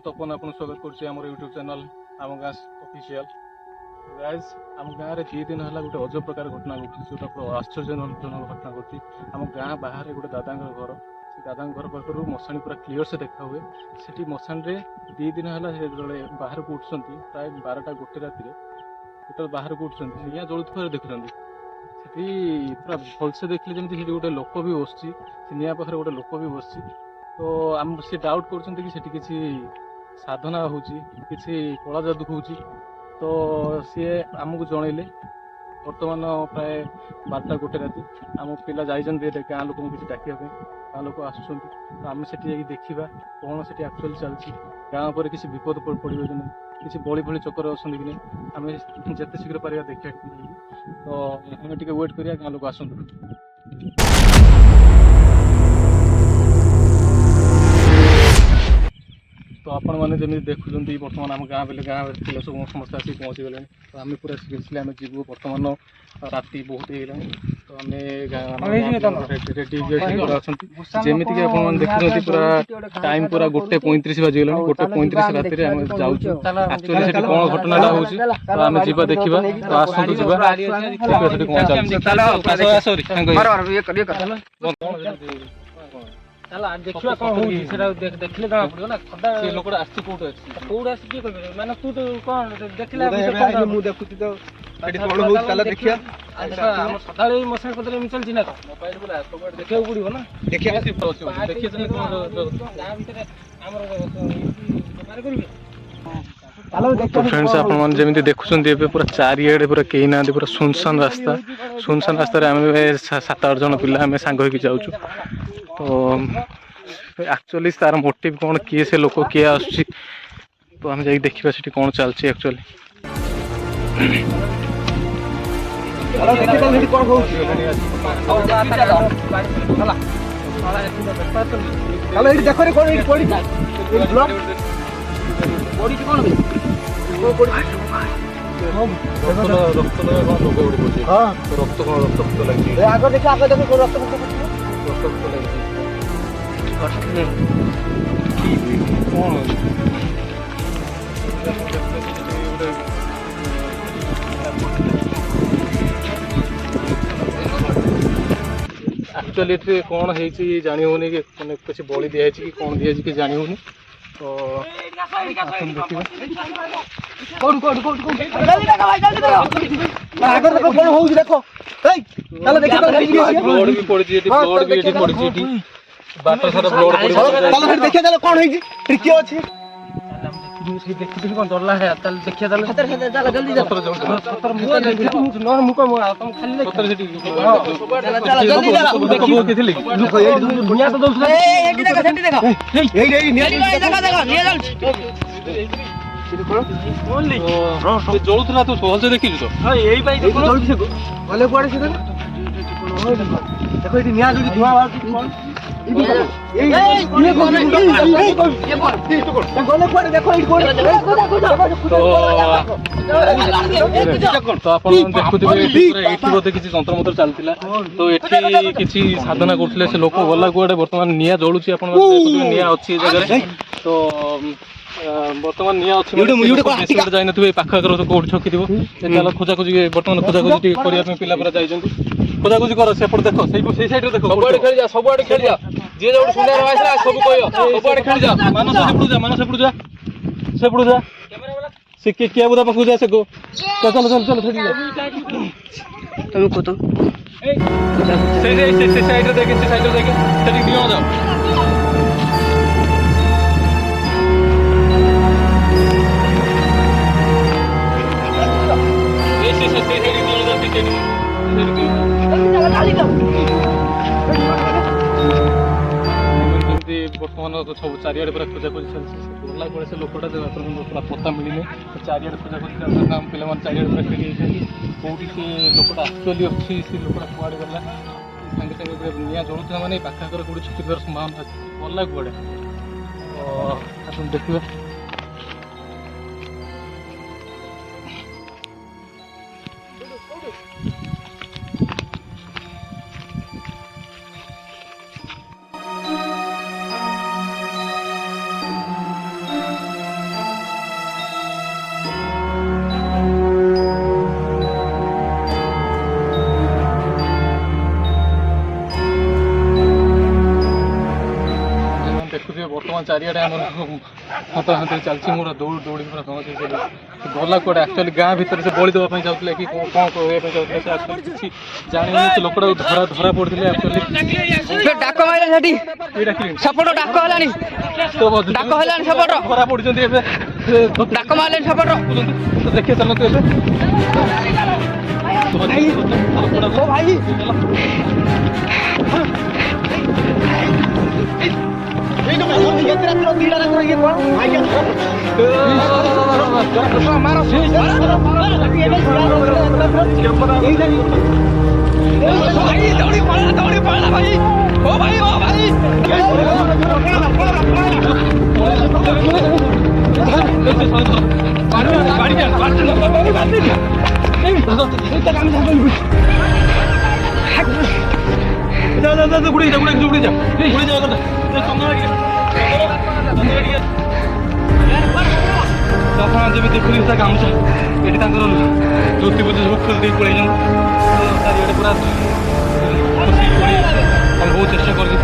तपन आपको स्वागत करुच्ची आम यूट्यूब चैनल आम गाँ ऑफिशियल। गाइज आम गाँव में 2 दिन है गोटे अजब प्रकार घटना घटी जो पूरा आश्चर्यजनक घटना घटी। आम गाँ बाहर गोटे दादा घर से दादा घर पाखर मशाणी पूरा क्लीयर से देखा हुए। से मशाणी 2 दिन है बाहर को उठुं प्राय 12टा 1 राति जो बाहर को उठुं निआं जलुवा देखुं से पूरा भलसे देखले जमी गोटे लोक भी बस निआं पाखे गोटे लोक भी बस। तो आम से डाउट कर साधना हो कला जादू हो। तो सी आमको जनइले बर्तमान प्राय 12टा 1 राति आम पिला जाइए गाँ लोक किसी डाकिया गाँ लोक आसुँच। तो आम से देखा कौन से एक्चुअली चलती गाँव पर किसी विपद पड़े कि नहीं किसी बड़ी भली चक्कर अच्छा कि नहीं आम जिते शीघ्र पार देखा। तो आम टे वेट करिया गाँ लोक आसतु। तो आपण मैंने जमी देखुं बर्तमान आम गाँ बेले गाँव सब समस्त आसिक पहुँची गले। तो आम पूरा सीरियसली आम जीवु बर्तमान राति बहुत हो। तो आम जमीक देखुं पूरा टाइम पूरा 1:35 बाजिगला 1:35 राति आम जाऊँ एक्चुअली से कौन घटना हो। तो आम जा देखा तो आसतु जा चला देखिया कौन होई सेटा देखले दा पड़ो ना खड्डा से लोकड़ा आस्ती कोड अछि कोड आसी की करबे माने तू तो कोन देखला विषय मु देखुती तो एटी कोन होई चला देखिया। अच्छा हम सकाळे मसन पत्र में चल जिना मोबाइल बोला सब देखियो पड़ियो ना देखिया से देखिए जने कोन गां भीतर हमर व्यापार करबे। तो फ्रेंड्स आप जमी देखुं पूरा चारिड़े पूरा कहीं ना पूरा सुनसान रास्ता आम 7-8 जन पिला आम सांग होगी जाऊँ। तो एक्चुअली तार मोटिव कौन किए से लोक किए आसुची तो आम जा देखा से कौन चलती एक्चुअली। एक्चुअली कौन है जानी होनी कि किसी बलि दिखाई कि कौन दिखाई कि जानी होनी। तो ब्लड भी पड़ी बाट सारा ब्लड देखिए कौन है ट्रिकी अछि देखि कोन डरला है चल देखिया चल जल्दी न मुको तुम खाली चल जल्दी केथिले दुनिया तो दोस ए देखा सेंटी देखा ए देखा निया चल जलुला तो सहज देखी तो हां एई पाई देखो जल्दी से गले कुआडे से देखो ये निया जो धुआं बाहर तो आप देखुए किसी तंत्र मंत्र चलता। तो ये किसी साधना करते से लोक गला कुआडे बर्तमान निआं जलुची निआं अच्छी जगह। तो बर्तमान निआं अच्छी जाइन पाख कौट छकी थो खोजाखोजी बर्तमान खोजाखोजी करने पिला पूरा जाइए खोजाखोजी कर सेपट देख से साइड देख सबआडे खेल जा सबआडे खेल जा जे जोड सुंदर आइसला सब कहियो सबआडे खेल जा मानस से पड़ू जा कैमरा वाला से क्या बुदा पाखु जा से को चल चल चल छड़ी जा तुम को तो से साइड रे देखे सेठी दियो जाओ। बर्तमान सब चारिड़े पूरा खोजाखोजी चलती गला पे से लोकटा पूरा पता मिलने चारिड़े खोजाखोजी पे चारिड़े पूरा खेली कौटी से लोकटा एक्चुअली अच्छी से लोकटा कुआड़े गला सागे सागे निआं जलुता मैंने पाखाकर कौटी छुटिबार संभावना अच्छी गला कुआड़े। तो देखा ଚାରିଆଡ଼େ ଆମର ହାତ ଚାଲିଛି ମୋର ଦୌଡ଼ି ପୁରା ପହଞ୍ଚି ଗଲା କୁଆଡ଼େ ଆକ୍ଚୁଆଲି ଗାଁ ଭିତରେ ସେ ବଳି ଦେବା ପାଇଁ ଯାଉଥିଲେ କି କ'ଣ କରିବା ପାଇଁ ଯାଉଥିଲେ ସେ ଆକ୍ଚୁଆଲି କିଛି ଜାଣିନି ସେ ଲୋକଟାକୁ ଧରା ପଡ଼ିଥିଲେ ଆକ୍ଚୁଆଲି ଡାକ ମାଇଲାଣି ସେଠି କିଏ ଡାକିଲେଣି ସେପଟ ଡାକ ହେଲାଣି ଡାକ ହେଲାଣି ସେପଟ ଧରା ପଡ଼ିଛନ୍ତି ଏବେ ଡାକ ମାରିଲାଣି ସେପଟ ଦେଖିଏ ଚାଲନ୍ତୁ ଏବେ ଓ ଭାଇ ଯେମିତି ଦେଖୁଛି ତା ଗାମୁଛା ଏଠି ତାଙ୍କର ଧୋତି ବୋଧେ ସବୁ ଖୋଲି ଦେଇ ପଳେଇଛନ୍ତି ଚାରିଆଡ଼େ ପୁରା ଆମେ ବହୁତ ଚେଷ୍ଟା କରିଛୁ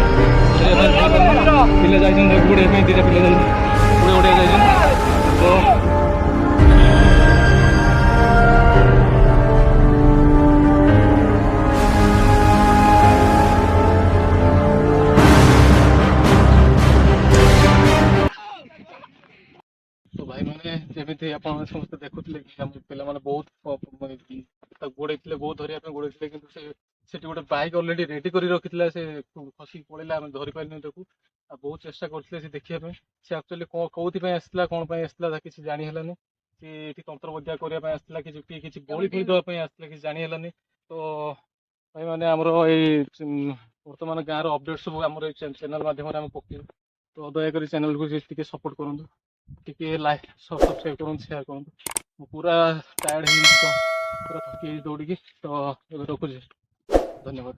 ପିଲା ଯାଇଛନ୍ତି ଗୋଡ଼ିବା ପାଇଁ ଦୁଇଟା ପିଲା ଯାଇଛନ୍ତି ଗୋଡ଼ିଆ ଯାଇଛନ୍ତି ତ ଭାଇମାନେ ଯେମିତି ଆପଣ ସମସ୍ତେ ଦେଖୁଥିଲେ କି ଆମ ପିଲାମାନେ ବହୁତ ଗୋଡ଼େଇଥିଲେ ବହୁତ ଧରିବା ପାଇଁ ଗୋଡ଼େଇଥିଲେ କିନ୍ତୁ ସେଠି ଗୋଟେ ବାଇକ୍ ଅଲରେଡି ରେଡି କରି ରଖିଥିଲା ସେ ଖସିକି ପଳେଇଲା ଆମେ ଧରି ପାରିଲୁନି ତାକୁ ଆଉ ବହୁତ ଚେଷ୍ଟା କରିଥିଲେ ସେ ଦେଖିବା ପାଇଁ ସେ ଆକ୍ଚୁଆଲି କୋଉଥିପାଇଁ ଆସିଥିଲା କ'ଣ ପାଇଁ ଆସିଥିଲା ତା କିଛି ଜାଣି ହେଲାନି କି ଏଠି ତନ୍ତ୍ରବଦ୍ୟା କରିବା ପାଇଁ ଆସିଥିଲା କିଛି ବଳି ଫଳି ଦେବା ପାଇଁ ଆସିଥିଲା କିଛି ଜାଣି ହେଲାନି ତ ଭାଇମାନେ ଆମର ଏଇ ବର୍ତ୍ତମାନ ଗାଁର ଅପଡେଟ୍ ସବୁ ଆମର ଏଇ ଚ୍ୟାନେଲ ମାଧ୍ୟମରେ ଆମେ ପକେଇବୁ ତ ଦୟାକରି ଚ୍ୟାନେଲକୁ ଟିକେ ସପୋର୍ଟ କରନ୍ତୁ ଟିକେ ଲାଇକ୍ ସବସ୍କ୍ରାଇବ୍ କରନ୍ତୁ ସେୟାର କରନ୍ତୁ ମୁଁ ପୁରା ଟାୟାର୍ଡ ହେଇଯାଇଛି ତ ପୁରା ଥକି ଦୌଡ଼ିକି ତ ଏବେ ରଖୁଛି ଧନ୍ୟବାଦ।